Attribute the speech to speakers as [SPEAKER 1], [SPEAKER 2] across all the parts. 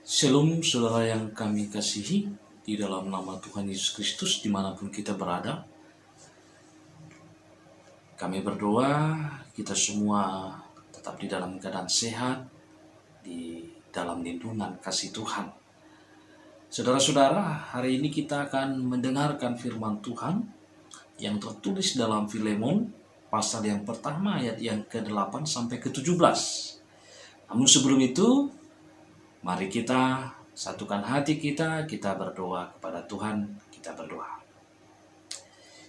[SPEAKER 1] Shalom saudara yang kami kasihi, di dalam nama Tuhan Yesus Kristus dimanapun kita berada. Kami berdoa kita semua tetap di dalam keadaan sehat, di dalam lindungan kasih Tuhan. Saudara-saudara, hari ini kita akan mendengarkan firman Tuhan yang tertulis dalam Filemon pasal yang pertama ayat yang ke-8 sampai ke-17. Namun sebelum itu, mari kita satukan hati kita berdoa kepada Tuhan, kita berdoa.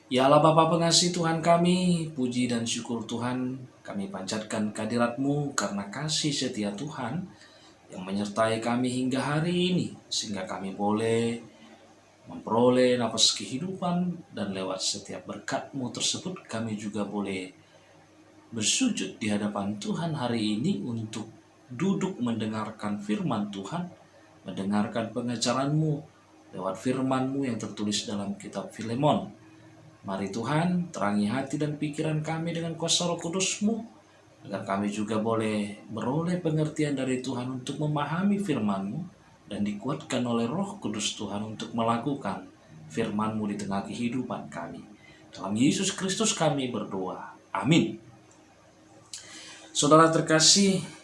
[SPEAKER 1] Ya Allah Bapa pengasih Tuhan kami, puji dan syukur Tuhan, kami panjatkan kehadirat-Mu karena kasih setia Tuhan yang menyertai kami hingga hari ini, sehingga kami boleh memperoleh nafas kehidupan, dan lewat setiap berkat-Mu tersebut kami juga boleh bersujud di hadapan Tuhan hari ini untuk duduk mendengarkan firman Tuhan, mendengarkan pengajaran-Mu lewat firman-Mu yang tertulis dalam kitab Filemon. Mari Tuhan, terangi hati dan pikiran kami dengan kuasa Roh Kudus-Mu, agar kami juga boleh beroleh pengertian dari Tuhan untuk memahami firman-Mu dan dikuatkan oleh Roh Kudus Tuhan untuk melakukan firman-Mu di tengah kehidupan kami. Dalam Yesus Kristus kami berdoa. Amin. Saudara terkasih,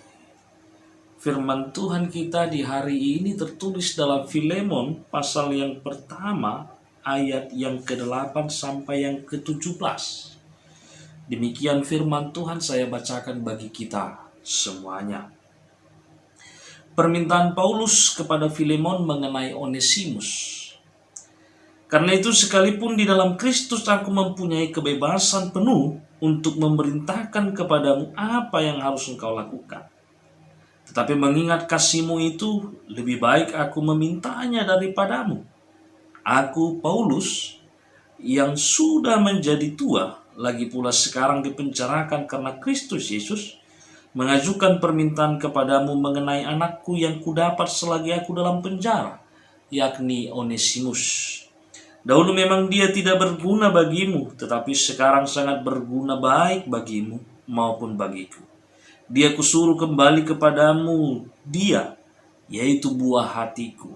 [SPEAKER 1] firman Tuhan kita di hari ini tertulis dalam Filemon pasal yang pertama ayat yang ke-8 sampai yang ke-17. Demikian firman Tuhan saya bacakan bagi kita semuanya. Permintaan Paulus kepada Filemon mengenai Onesimus. Karena itu sekalipun di dalam Kristus aku mempunyai kebebasan penuh untuk memerintahkan kepadamu apa yang harus engkau lakukan. Tetapi mengingat kasih-Mu itu, lebih baik aku memintanya daripadamu. Aku, Paulus, yang sudah menjadi tua, lagi pula sekarang dipenjarakan karena Kristus Yesus, mengajukan permintaan kepadamu mengenai anakku yang kudapat selagi aku dalam penjara, yakni Onesimus. Dahulu memang dia tidak berguna bagimu, tetapi sekarang sangat berguna baik bagimu maupun bagiku. Dia kusuruh kembali kepadamu, dia, yaitu buah hatiku.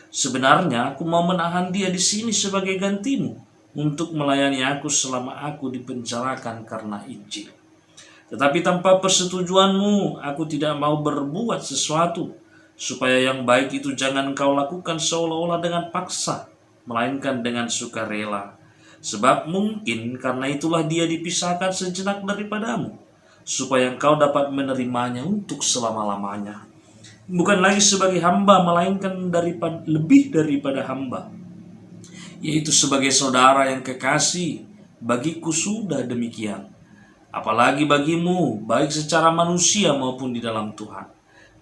[SPEAKER 1] Sebenarnya aku mau menahan dia di sini sebagai gantimu, untuk melayani aku selama aku dipenjarakan karena Injil. Tetapi tanpa persetujuanmu, aku tidak mau berbuat sesuatu, supaya yang baik itu jangan kau lakukan seolah-olah dengan paksa, melainkan dengan sukarela. Sebab mungkin karena itulah dia dipisahkan sejenak daripadamu, supaya engkau dapat menerimanya untuk selama-lamanya. Bukan lagi sebagai hamba, melainkan lebih daripada hamba, yaitu sebagai saudara yang kekasih. Bagiku sudah demikian, apalagi bagimu, baik secara manusia maupun di dalam Tuhan.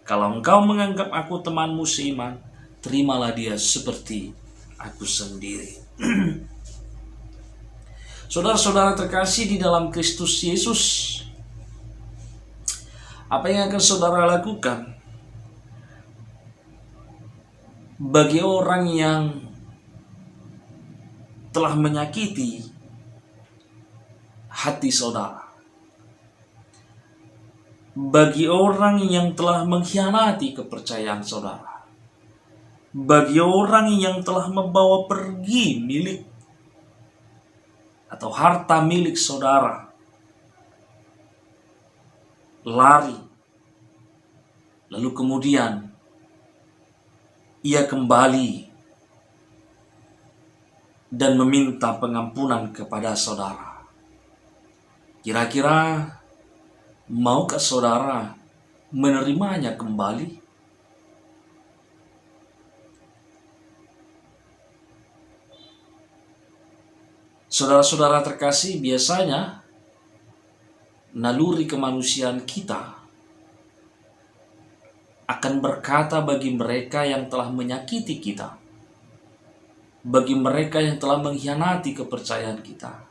[SPEAKER 1] Kalau engkau menganggap aku temanmu seiman, terimalah dia seperti aku sendiri. Saudara-saudara terkasih di dalam Kristus Yesus, apa yang akan saudara lakukan bagi orang yang telah menyakiti hati saudara, bagi orang yang telah mengkhianati kepercayaan saudara, bagi orang yang telah membawa pergi milik atau harta milik saudara, lari, lalu kemudian ia kembali dan meminta pengampunan kepada saudara. Kira-kira maukah saudara menerimanya kembali? Saudara-saudara terkasih, biasanya naluri kemanusiaan kita akan berkata bagi mereka yang telah menyakiti kita, bagi mereka yang telah mengkhianati kepercayaan kita,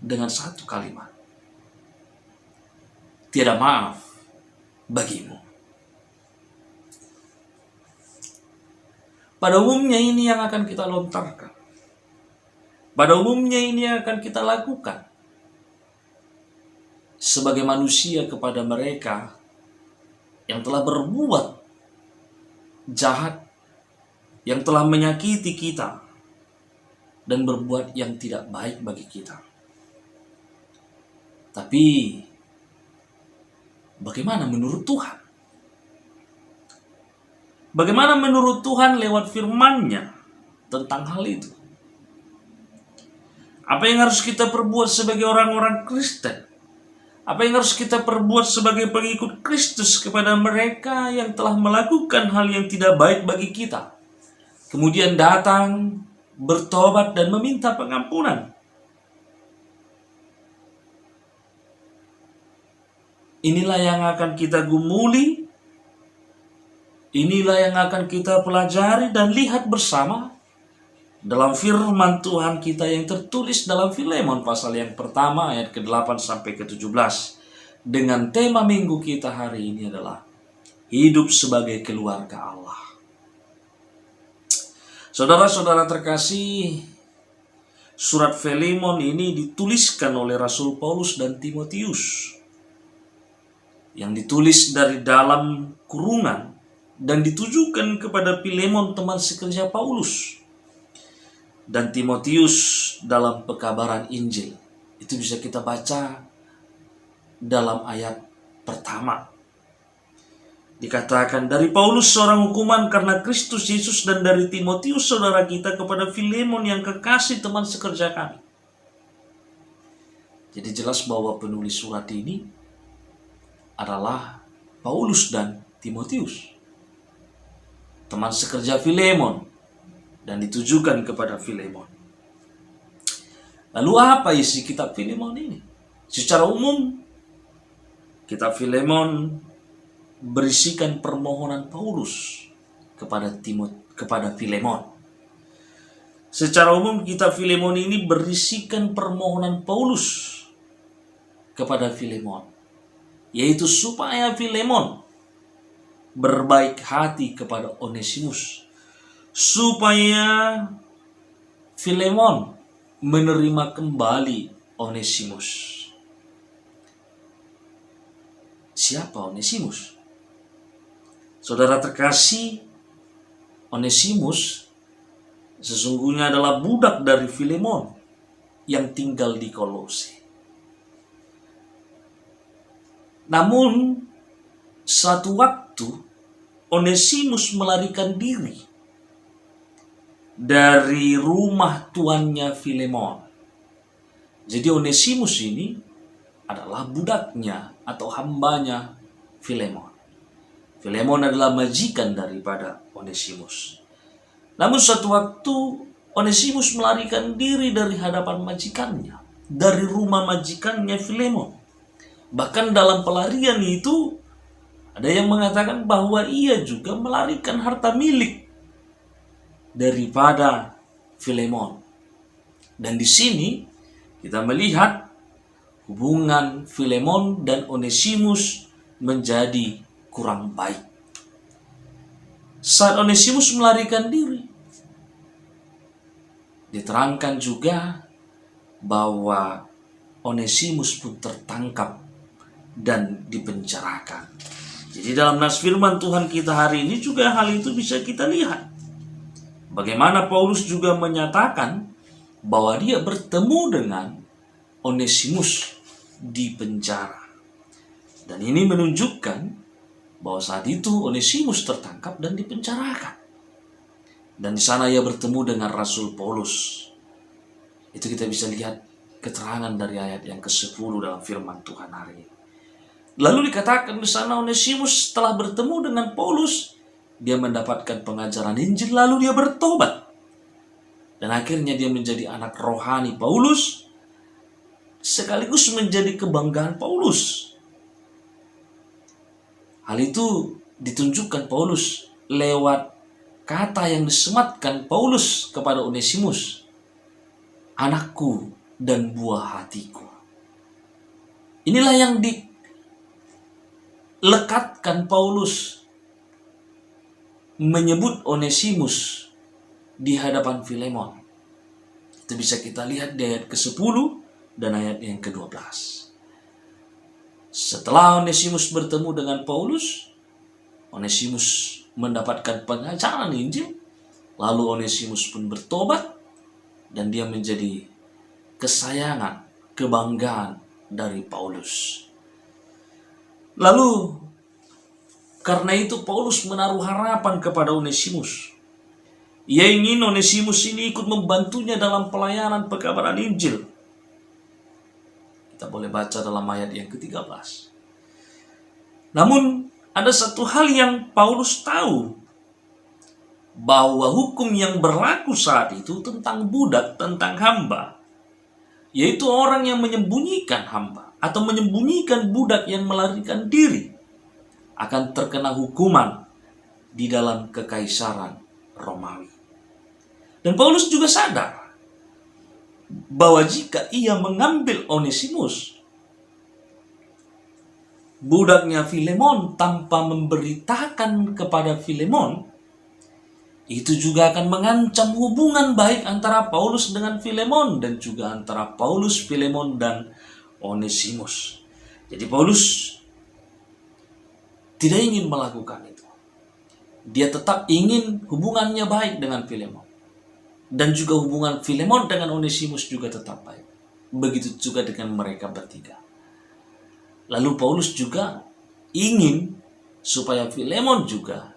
[SPEAKER 1] dengan satu kalimat: tiada maaf bagimu. Pada umumnya ini yang akan kita lontarkan, pada umumnya ini yang akan kita lakukan sebagai manusia kepada mereka yang telah berbuat jahat, yang telah menyakiti kita dan berbuat yang tidak baik bagi kita. Tapi bagaimana menurut Tuhan? Bagaimana menurut Tuhan lewat firman-Nya tentang hal itu? Apa yang harus kita perbuat sebagai orang-orang Kristen? Apa yang harus kita perbuat sebagai pengikut Kristus kepada mereka yang telah melakukan hal yang tidak baik bagi kita, kemudian datang, bertobat dan meminta pengampunan? Inilah yang akan kita gumuli, inilah yang akan kita pelajari dan lihat bersama dalam firman Tuhan kita yang tertulis dalam Filemon pasal yang pertama ayat ke-8 sampai ke-17. Dengan tema minggu kita hari ini adalah hidup sebagai keluarga Allah. Saudara-saudara terkasih, surat Filemon ini dituliskan oleh Rasul Paulus dan Timotius, yang ditulis dari dalam kurungan dan ditujukan kepada Filemon teman sekerja Paulus dan Timotius dalam pekabaran Injil. Itu bisa kita baca dalam ayat pertama. Dikatakan, dari Paulus seorang hukuman karena Kristus Yesus, dan dari Timotius saudara kita kepada Filemon yang kekasih teman sekerja kami. Jadi jelas bahwa penulis surat ini adalah Paulus dan Timotius, teman sekerja Filemon, dan ditujukan kepada Filemon. Lalu apa isi kitab Filemon ini? Secara umum, kitab Filemon berisikan permohonan Paulus kepada Filemon. Secara umum, kitab Filemon ini berisikan permohonan Paulus kepada Filemon, yaitu supaya Filemon berbaik hati kepada Onesimus, supaya Filemon menerima kembali Onesimus. Siapa Onesimus? Saudara terkasih, Onesimus sesungguhnya adalah budak dari Filemon yang tinggal di Kolose. Namun, suatu waktu Onesimus melarikan diri dari rumah tuannya Filemon. Jadi Onesimus ini adalah budaknya atau hambanya Filemon. Filemon adalah majikan daripada Onesimus. Namun suatu waktu Onesimus melarikan diri dari hadapan majikannya, dari rumah majikannya Filemon. Bahkan dalam pelarian itu ada yang mengatakan bahwa ia juga melarikan harta milik daripada Filemon. Dan di sini kita melihat hubungan Filemon dan Onesimus menjadi kurang baik. Saat Onesimus melarikan diri, diterangkan juga bahwa Onesimus pun tertangkap dan dipenjarakan. Jadi dalam nas firman Tuhan kita hari ini juga hal itu bisa kita lihat. Bagaimana Paulus juga menyatakan bahwa dia bertemu dengan Onesimus di penjara. Dan ini menunjukkan bahwa saat itu Onesimus tertangkap dan dipenjarakan. Dan di sana ia bertemu dengan Rasul Paulus. Itu kita bisa lihat keterangan dari ayat yang ke-10 dalam firman Tuhan hari ini. Lalu dikatakan di sana Onesimus setelah bertemu dengan Paulus, dia mendapatkan pengajaran Injil, lalu dia bertobat. Dan akhirnya dia menjadi anak rohani Paulus, sekaligus menjadi kebanggaan Paulus. Hal itu ditunjukkan Paulus lewat kata yang disematkan Paulus kepada Onesimus, anakku dan buah hatiku. Inilah yang dilekatkan Paulus menyebut Onesimus di hadapan Filemon. Itu bisa kita lihat di ayat ke-10 dan ayat yang ke-12. Setelah Onesimus bertemu dengan Paulus, Onesimus mendapatkan pengajaran Injil, lalu Onesimus pun bertobat dan dia menjadi kesayangan, kebanggaan dari Paulus. Lalu karena itu Paulus menaruh harapan kepada Onesimus. Ia ingin Onesimus ini ikut membantunya dalam pelayanan pekabaran Injil. Kita boleh baca dalam ayat yang ke-13. Namun ada satu hal yang Paulus tahu, bahwa hukum yang berlaku saat itu tentang budak, tentang hamba, yaitu orang yang menyembunyikan hamba atau menyembunyikan budak yang melarikan diri, akan terkena hukuman di dalam kekaisaran Romawi. Dan Paulus juga sadar bahwa jika ia mengambil Onesimus, budaknya Filemon, tanpa memberitakan kepada Filemon, itu juga akan mengancam hubungan baik antara Paulus dengan Filemon dan juga antara Paulus, Filemon, dan Onesimus. Jadi Paulus tidak ingin melakukan itu. Dia tetap ingin hubungannya baik dengan Filemon. Dan juga hubungan Filemon dengan Onesimus juga tetap baik. Begitu juga dengan mereka bertiga. Lalu Paulus juga ingin supaya Filemon juga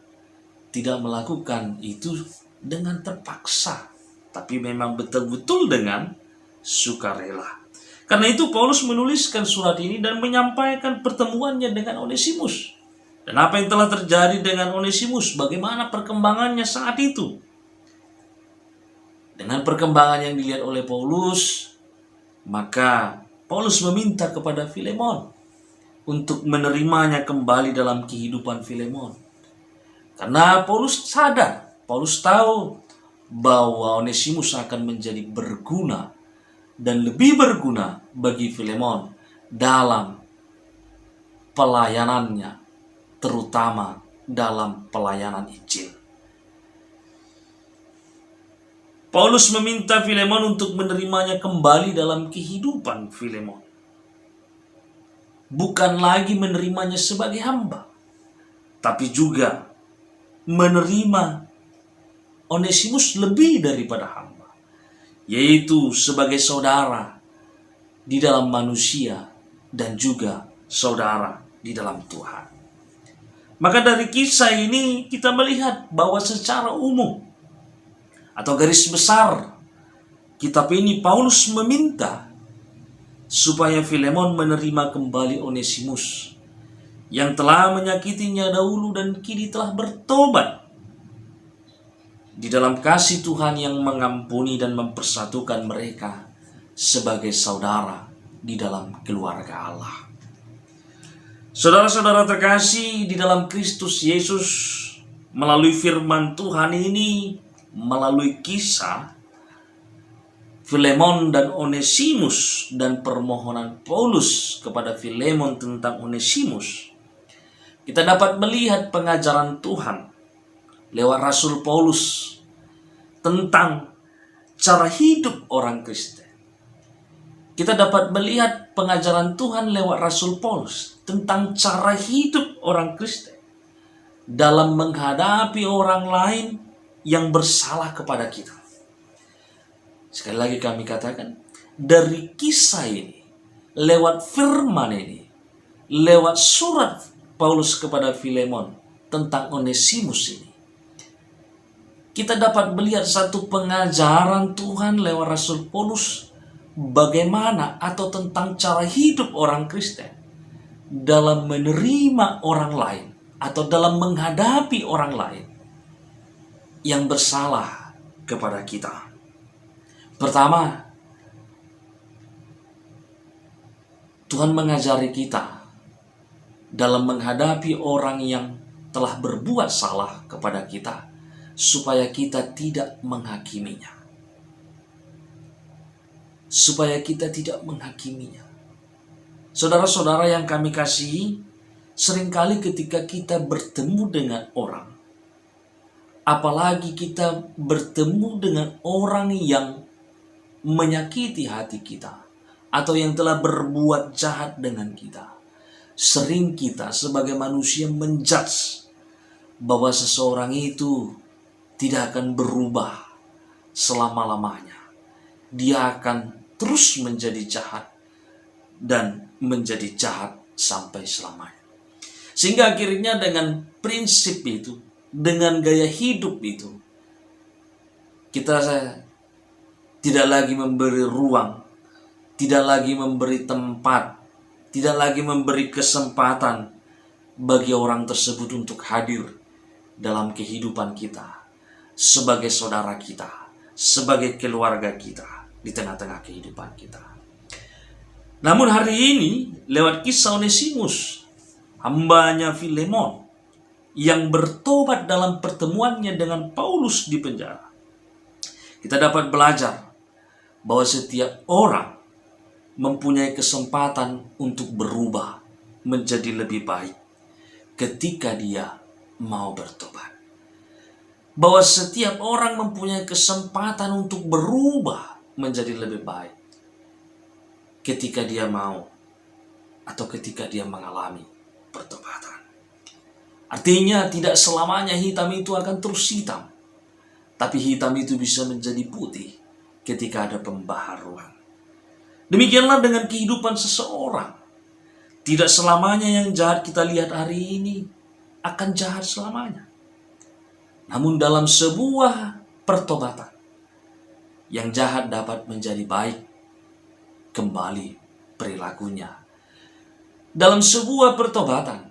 [SPEAKER 1] tidak melakukan itu dengan terpaksa, tapi memang betul-betul dengan sukarela. Karena itu Paulus menuliskan surat ini dan menyampaikan pertemuannya dengan Onesimus. Dan apa yang telah terjadi dengan Onesimus, bagaimana perkembangannya saat itu. Dengan perkembangan yang dilihat oleh Paulus, maka Paulus meminta kepada Filemon untuk menerimanya kembali dalam kehidupan Filemon. Karena Paulus sadar, Paulus tahu bahwa Onesimus akan menjadi berguna dan lebih berguna bagi Filemon dalam pelayanannya, terutama dalam pelayanan Injil. Paulus meminta Filemon untuk menerimanya kembali dalam kehidupan Filemon. Bukan lagi menerimanya sebagai hamba, tapi juga menerima Onesimus lebih daripada hamba, yaitu sebagai saudara di dalam manusia dan juga saudara di dalam Tuhan. Maka dari kisah ini kita melihat bahwa secara umum atau garis besar kitab ini, Paulus meminta supaya Filemon menerima kembali Onesimus yang telah menyakitinya dahulu dan kini telah bertobat di dalam kasih Tuhan yang mengampuni dan mempersatukan mereka sebagai saudara di dalam keluarga Allah. Saudara-saudara terkasih di dalam Kristus Yesus, melalui firman Tuhan ini, melalui kisah Filemon dan Onesimus dan permohonan Paulus kepada Filemon tentang Onesimus, kita dapat melihat pengajaran Tuhan lewat Rasul Paulus tentang cara hidup orang Kristen. Kita dapat melihat pengajaran Tuhan lewat Rasul Paulus tentang cara hidup orang Kristen dalam menghadapi orang lain yang bersalah kepada kita. Sekali lagi kami katakan, dari kisah ini, lewat firman ini, lewat surat Paulus kepada Filemon tentang Onesimus ini, kita dapat melihat satu pengajaran Tuhan lewat Rasul Paulus bagaimana atau tentang cara hidup orang Kristen dalam menerima orang lain atau dalam menghadapi orang lain yang bersalah kepada kita. Pertama, Tuhan mengajari kita dalam menghadapi orang yang telah berbuat salah kepada kita, supaya kita tidak menghakiminya. Supaya kita tidak menghakiminya. Saudara-saudara yang kami kasihi, seringkali ketika kita bertemu dengan orang, apalagi kita bertemu dengan orang yang menyakiti hati kita atau yang telah berbuat jahat dengan kita, sering kita sebagai manusia menjudge bahwa seseorang itu tidak akan berubah selama-lamanya. Dia akan terus menjadi jahat dan menjadi jahat sampai selamanya. Sehingga akhirnya dengan prinsip itu, dengan gaya hidup itu, kita tidak lagi memberi ruang, tidak lagi memberi tempat, tidak lagi memberi kesempatan bagi orang tersebut untuk hadir dalam kehidupan kita, sebagai saudara kita, sebagai keluarga kita, di tengah-tengah kehidupan kita. Namun hari ini, lewat kisah Onesimus, hambanya Filemon, yang bertobat dalam pertemuannya dengan Paulus di penjara, kita dapat belajar bahwa setiap orang mempunyai kesempatan untuk berubah menjadi lebih baik ketika dia mau bertobat. Bahwa setiap orang mempunyai kesempatan untuk berubah menjadi lebih baik ketika dia mau atau ketika dia mengalami pertobatan. Artinya tidak selamanya hitam itu akan terus hitam, tapi hitam itu bisa menjadi putih ketika ada pembaharuan. Demikianlah dengan kehidupan seseorang. Tidak selamanya yang jahat kita lihat hari ini akan jahat selamanya. Namun dalam sebuah pertobatan, yang jahat dapat menjadi baik kembali perilakunya. Dalam sebuah pertobatan,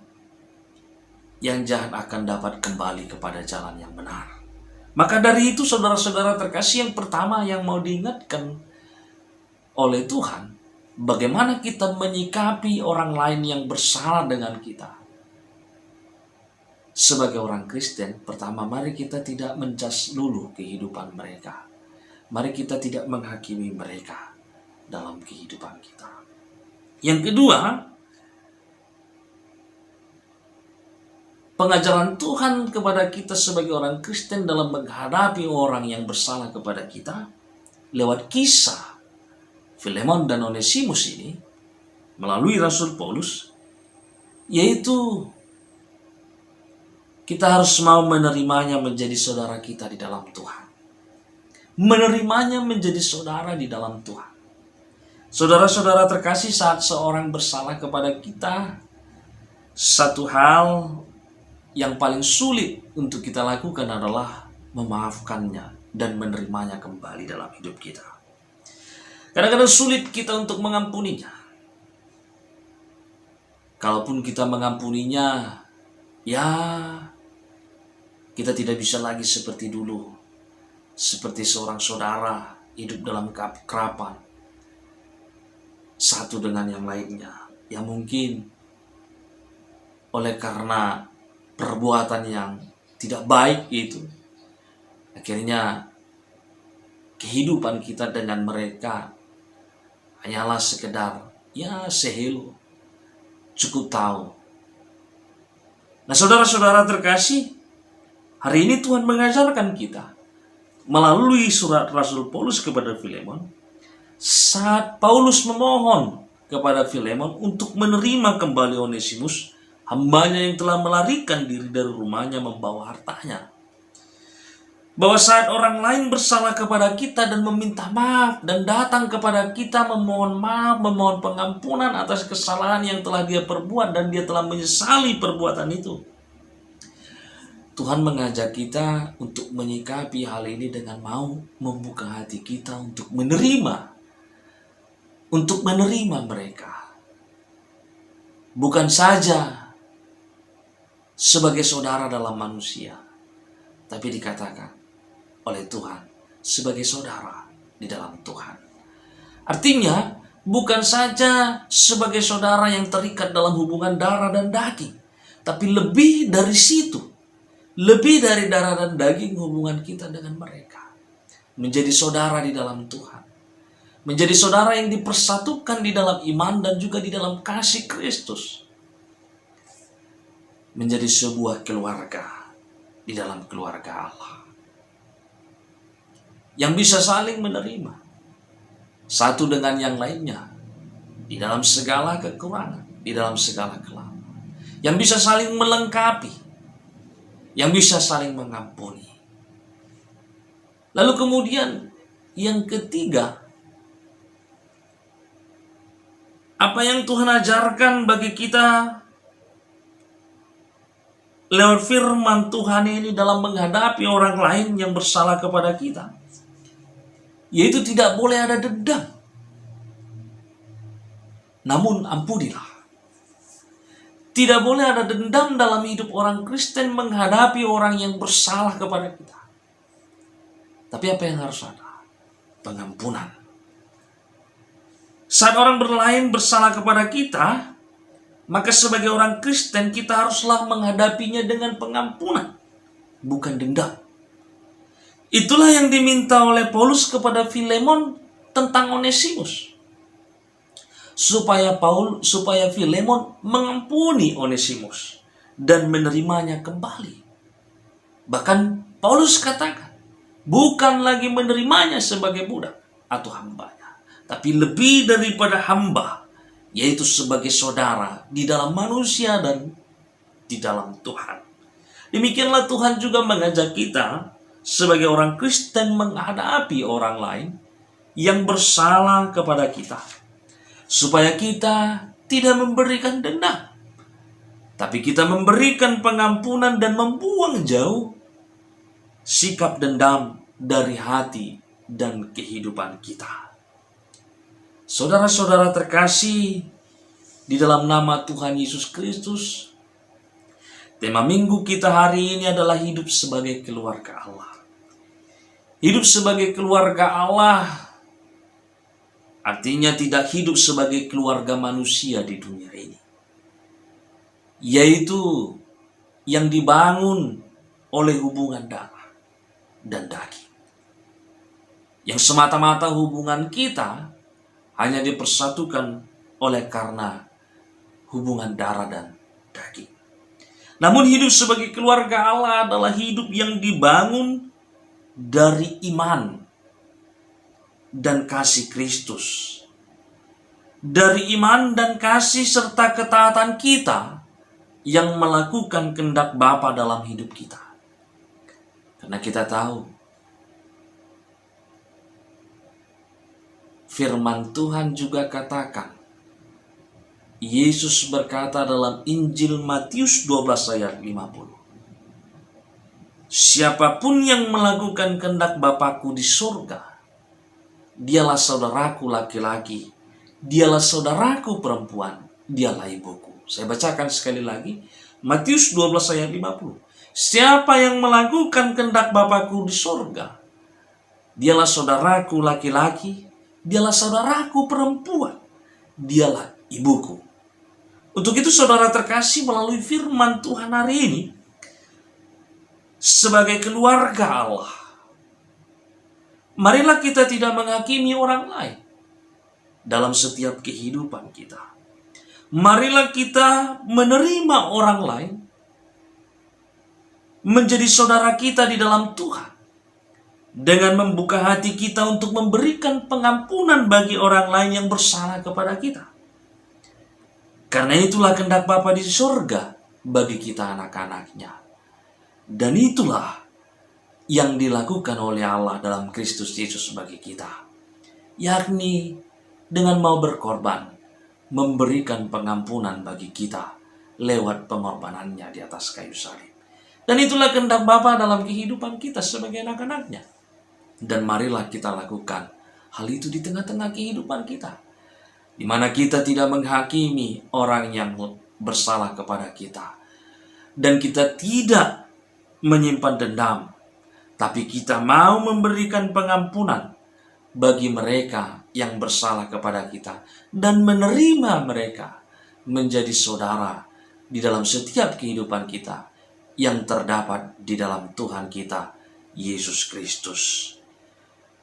[SPEAKER 1] yang jahat akan dapat kembali kepada jalan yang benar. Maka dari itu saudara-saudara terkasih, yang pertama yang mau diingatkan oleh Tuhan, bagaimana kita menyikapi orang lain yang bersalah dengan kita. Sebagai orang Kristen, pertama mari kita tidak menjudge dulu kehidupan mereka. Mari kita tidak menghakimi mereka dalam kehidupan kita. Yang kedua, pengajaran Tuhan kepada kita sebagai orang Kristen dalam menghadapi orang yang bersalah kepada kita lewat kisah Filemon dan Onesimus ini melalui Rasul Paulus, yaitu kita harus mau menerimanya menjadi saudara kita di dalam Tuhan. Menerimanya menjadi saudara di dalam Tuhan. Saudara-saudara terkasih, saat seorang bersalah kepada kita, satu hal yang paling sulit untuk kita lakukan adalah memaafkannya dan menerimanya kembali dalam hidup kita. Kadang-kadang sulit kita untuk mengampuninya. Kalaupun kita mengampuninya, ya kita tidak bisa lagi seperti dulu. Seperti seorang saudara hidup dalam kerapan satu dengan yang lainnya. Ya mungkin oleh karena perbuatan yang tidak baik itu, akhirnya kehidupan kita dengan mereka hanyalah sekedar ya sehelu, cukup tahu. Nah saudara-saudara terkasih, hari ini Tuhan mengajarkan kita melalui surat Rasul Paulus kepada Filemon, saat Paulus memohon kepada Filemon untuk menerima kembali Onesimus, hambanya yang telah melarikan diri dari rumahnya membawa hartanya. Bahwa saat orang lain bersalah kepada kita dan meminta maaf dan datang kepada kita memohon maaf, memohon pengampunan atas kesalahan yang telah dia perbuat dan dia telah menyesali perbuatan itu, Tuhan mengajak kita untuk menyikapi hal ini dengan mau membuka hati kita untuk menerima mereka. Bukan saja sebagai saudara dalam manusia, tapi dikatakan oleh Tuhan sebagai saudara di dalam Tuhan. Artinya bukan saja sebagai saudara yang terikat dalam hubungan darah dan daging, tapi lebih dari situ, lebih dari darah dan daging hubungan kita dengan mereka. Menjadi saudara di dalam Tuhan. Menjadi saudara yang dipersatukan di dalam iman dan juga di dalam kasih Kristus. Menjadi sebuah keluarga di dalam keluarga Allah, yang bisa saling menerima satu dengan yang lainnya di dalam segala kekurangan, di dalam segala kelemahan, yang bisa saling melengkapi, yang bisa saling mengampuni. Lalu kemudian yang ketiga, apa yang Tuhan ajarkan bagi kita lewat firman Tuhan ini dalam menghadapi orang lain yang bersalah kepada kita, yaitu tidak boleh ada dendam, namun ampunilah. Tidak boleh ada dendam dalam hidup orang Kristen menghadapi orang yang bersalah kepada kita. Tapi apa yang harus ada? Pengampunan. Saat orang lain bersalah kepada kita, maka sebagai orang Kristen kita haruslah menghadapinya dengan pengampunan, bukan dendam. Itulah yang diminta oleh Paulus kepada Filemon tentang Onesimus. Supaya Filemon mengampuni Onesimus dan menerimanya kembali. Bahkan Paulus katakan, bukan lagi menerimanya sebagai budak atau hambanya, tapi lebih daripada hamba, yaitu sebagai saudara di dalam manusia dan di dalam Tuhan. Demikianlah Tuhan juga mengajak kita sebagai orang Kristen menghadapi orang lain yang bersalah kepada kita, supaya kita tidak memberikan dendam, tapi kita memberikan pengampunan dan membuang jauh sikap dendam dari hati dan kehidupan kita. Saudara-saudara terkasih di dalam nama Tuhan Yesus Kristus, tema minggu kita hari ini adalah hidup sebagai keluarga Allah. Hidup sebagai keluarga Allah artinya tidak hidup sebagai keluarga manusia di dunia ini, yaitu yang dibangun oleh hubungan darah dan daging, yang semata-mata hubungan kita hanya dipersatukan oleh karena hubungan darah dan daging. Namun hidup sebagai keluarga Allah adalah hidup yang dibangun dari iman dan kasih Kristus. Dari iman dan kasih serta ketaatan kita yang melakukan kehendak Bapa dalam hidup kita. Karena kita tahu firman Tuhan juga katakan, Yesus berkata dalam Injil Matius 12 ayat 50, siapapun yang melakukan kehendak Bapakku di surga, dialah saudaraku laki-laki, dialah saudaraku perempuan, dialah ibuku. Saya bacakan sekali lagi, Matius 12 ayat 50. Siapa yang melakukan kehendak Bapakku di surga, dialah saudaraku laki-laki, dialah saudaraku perempuan, dialah ibuku. Untuk itu saudara terkasih, melalui firman Tuhan hari ini, sebagai keluarga Allah, marilah kita tidak menghakimi orang lain dalam setiap kehidupan kita. Marilah kita menerima orang lain menjadi saudara kita di dalam Tuhan, dengan membuka hati kita untuk memberikan pengampunan bagi orang lain yang bersalah kepada kita. Karena itulah kehendak Bapa di surga bagi kita anak-anaknya. Dan itulah yang dilakukan oleh Allah dalam Kristus Yesus bagi kita, yakni dengan mau berkorban, memberikan pengampunan bagi kita lewat pengorbanannya di atas kayu salib. Dan itulah kehendak Bapa dalam kehidupan kita sebagai anak-anaknya. Dan marilah kita lakukan hal itu di tengah-tengah kehidupan kita, di mana kita tidak menghakimi orang yang bersalah kepada kita, dan kita tidak menyimpan dendam, tapi kita mau memberikan pengampunan bagi mereka yang bersalah kepada kita dan menerima mereka menjadi saudara di dalam setiap kehidupan kita yang terdapat di dalam Tuhan kita Yesus Kristus.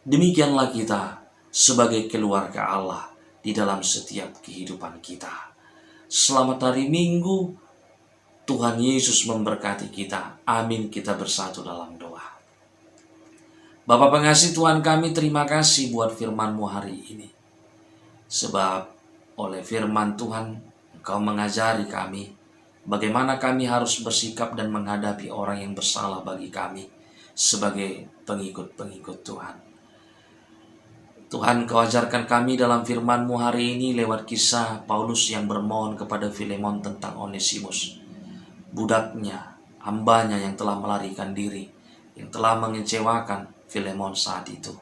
[SPEAKER 1] Demikianlah kita sebagai keluarga Allah di dalam setiap kehidupan kita. Selamat hari Minggu. Tuhan Yesus memberkati kita. Amin. Kita bersatu dalam doa. Bapa pengasih Tuhan kami, terima kasih buat firman-Mu hari ini. Sebab oleh firman Tuhan Engkau mengajari kami bagaimana kami harus bersikap dan menghadapi orang yang bersalah bagi kami sebagai pengikut-pengikut Tuhan. Tuhan, Kau ajarkan kami dalam firman-Mu hari ini lewat kisah Paulus yang bermohon kepada Filemon tentang Onesimus, budaknya, hambanya yang telah melarikan diri, yang telah mengecewakan Filemon saat itu,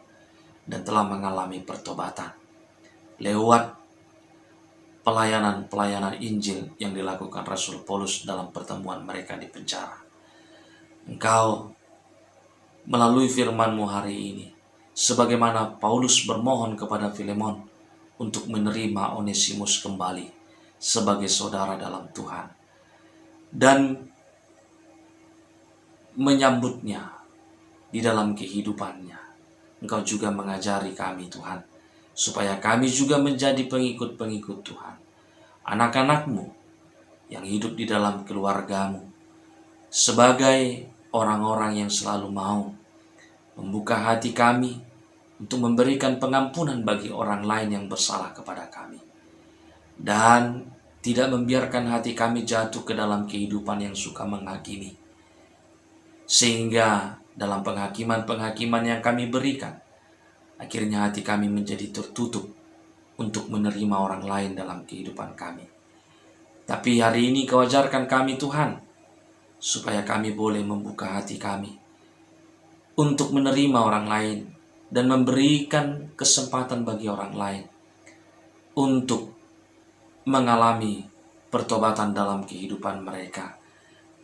[SPEAKER 1] dan telah mengalami pertobatan lewat pelayanan Injil yang dilakukan Rasul Paulus dalam pertemuan mereka di penjara. Engkau melalui firman-Mu hari ini, sebagaimana Paulus bermohon kepada Filemon untuk menerima Onesimus kembali sebagai saudara dalam Tuhan dan menyambutnya di dalam kehidupannya. Engkau juga mengajari kami, Tuhan, supaya kami juga menjadi pengikut-pengikut Tuhan, anak-anak-Mu yang hidup di dalam keluarga-Mu, sebagai orang-orang yang selalu mau membuka hati kami untuk memberikan pengampunan bagi orang lain yang bersalah kepada kami, dan tidak membiarkan hati kami jatuh ke dalam kehidupan yang suka menghakimi, sehingga dalam penghakiman-penghakiman yang kami berikan, akhirnya hati kami menjadi tertutup untuk menerima orang lain dalam kehidupan kami. Tapi hari ini Kau ajarkan kami, Tuhan, supaya kami boleh membuka hati kami untuk menerima orang lain dan memberikan kesempatan bagi orang lain untuk mengalami pertobatan dalam kehidupan mereka.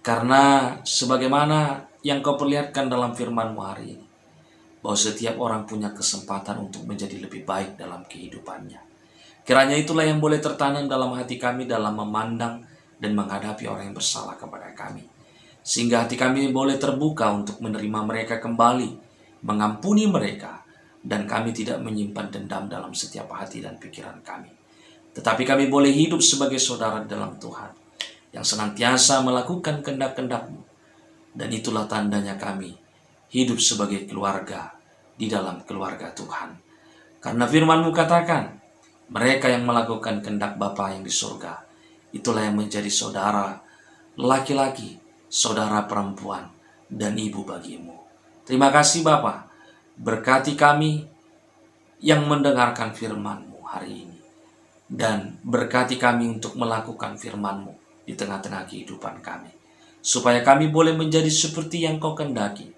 [SPEAKER 1] Karena sebagaimana yang Kau perlihatkan dalam firman-Mu hari ini, bahwa setiap orang punya kesempatan untuk menjadi lebih baik dalam kehidupannya. Kiranya itulah yang boleh tertanam dalam hati kami dalam memandang dan menghadapi orang yang bersalah kepada kami. Sehingga hati kami boleh terbuka untuk menerima mereka kembali, mengampuni mereka, dan kami tidak menyimpan dendam dalam setiap hati dan pikiran kami. Tetapi kami boleh hidup sebagai saudara dalam Tuhan, yang senantiasa melakukan kehendak-kehendak-Mu. Dan itulah tandanya kami hidup sebagai keluarga di dalam keluarga Tuhan. Karena firman-Mu katakan, mereka yang melakukan kehendak Bapa yang di surga, itulah yang menjadi saudara laki-laki, saudara perempuan, dan ibu bagimu. Terima kasih Bapa, berkati kami yang mendengarkan firman-Mu hari ini, dan berkati kami untuk melakukan firman-Mu di tengah-tengah kehidupan kami, supaya kami boleh menjadi seperti yang Kau kehendaki.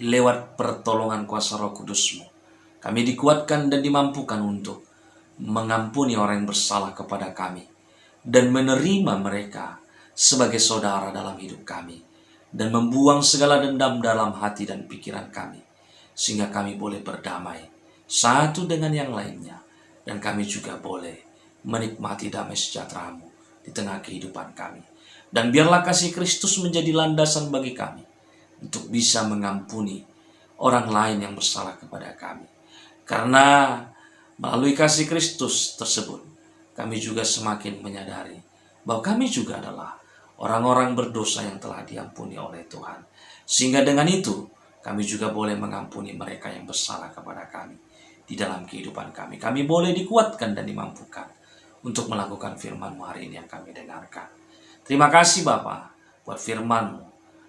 [SPEAKER 1] Lewat pertolongan kuasa Roh Kudus-Mu, kami dikuatkan dan dimampukan untuk mengampuni orang yang bersalah kepada kami, dan menerima mereka sebagai saudara dalam hidup kami, dan membuang segala dendam dalam hati dan pikiran kami, sehingga kami boleh berdamai satu dengan yang lainnya, dan kami juga boleh menikmati damai sejahtera-Mu di tengah kehidupan kami. Dan biarlah kasih Kristus menjadi landasan bagi kami untuk bisa mengampuni orang lain yang bersalah kepada kami. Karena melalui kasih Kristus tersebut, kami juga semakin menyadari bahwa kami juga adalah orang-orang berdosa yang telah diampuni oleh Tuhan. Sehingga dengan itu, kami juga boleh mengampuni mereka yang bersalah kepada kami di dalam kehidupan kami. Kami boleh dikuatkan dan dimampukan untuk melakukan firman-Mu hari ini yang kami dengarkan. Terima kasih Bapa buat firman-Mu,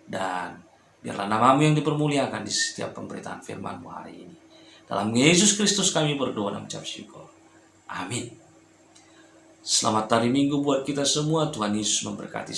[SPEAKER 1] dan biarlah nama-Mu yang dipermuliakan di setiap pemberitaan firman-Mu hari ini. Dalam Yesus Kristus kami berdoa dan mengucap syukur. Amin. Selamat hari Minggu buat kita semua. Tuhan Yesus memberkati.